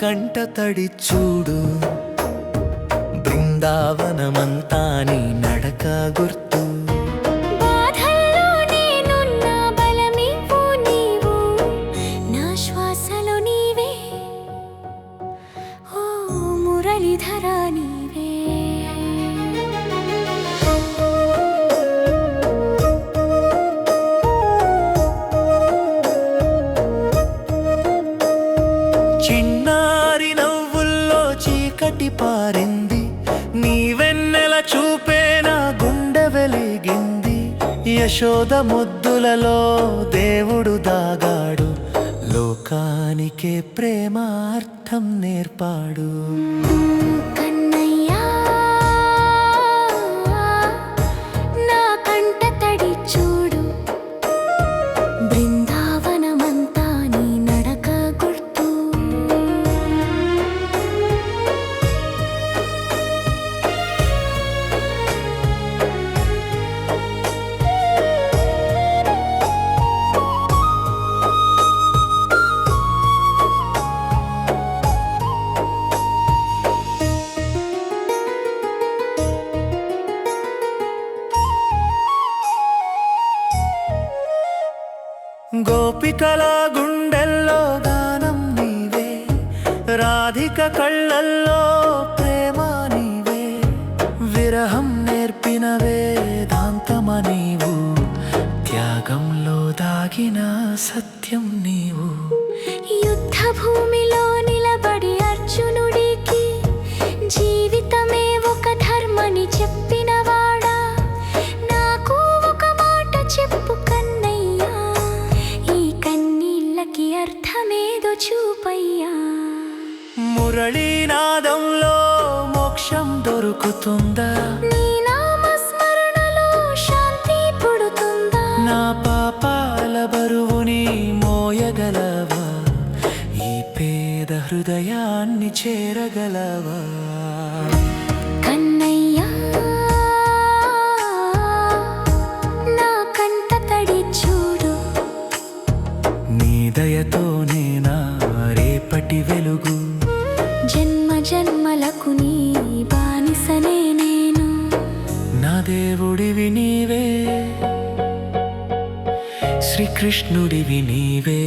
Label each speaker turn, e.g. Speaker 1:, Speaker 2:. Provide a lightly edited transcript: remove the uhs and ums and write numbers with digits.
Speaker 1: కంట తడి చూడు, బృందావనమంతా నీ నడక గుర్తు.
Speaker 2: బాధల్లో నేనున్న బలమివ్వు నీవు, నా శ్వాసలో నీవే, ఓ మురళీధర నీవే.
Speaker 1: చిన్నారి నవ్వుల్లో చీకటి పారింది, నీ వెన్నెల చూపే నా గుండె వెలిగింది. యశోద ముద్దులలో దేవుడు దాగాడు, లోకానికే ప్రేమ అర్థం నేర్పాడు.
Speaker 2: కన్నయ్యా నా కంట తడి చూడు, బృందావనమంతా నీ నడక గుర్తు.
Speaker 1: గోపికల గుండెల్లో గానం నీవే, రాధిక కళ్ళల్లో ప్రేమ నీవే. విరహం నేర్పిన వేదాంతమ నీవు, త్యాగంలో దాగిన సత్యం నీవు.
Speaker 2: యుద్ధ భూమిలో నిలబడి అర్జునుడికి జీవితమే ఒక ధర్మని చెప్పినవాడా, నాకు ఒక మాట చెప్పు కన్నయ్యా, ఈ కన్నీళ్ళకి అర్థమేదో చూపయ్యా.
Speaker 1: మురళీనాదంలో మోక్షం దొరుకుతుందా,
Speaker 2: నీ నామస్మరణలో శాంతి పుడుతుందా,
Speaker 1: నా పాపాల బరువుని మోయగలవా, ఈ పేద హృదయాన్ని చేరగలవా.
Speaker 2: కన్నయ్యా నా కంట తడి చూడు,
Speaker 1: నీ దయతోనే నా రేపటి వెలుగు.
Speaker 2: జన్మ జన్మలకు నీ బానిసనే నేను,
Speaker 1: నా దేవుడివి నీవే, శ్రీకృష్ణుడివి నీవే.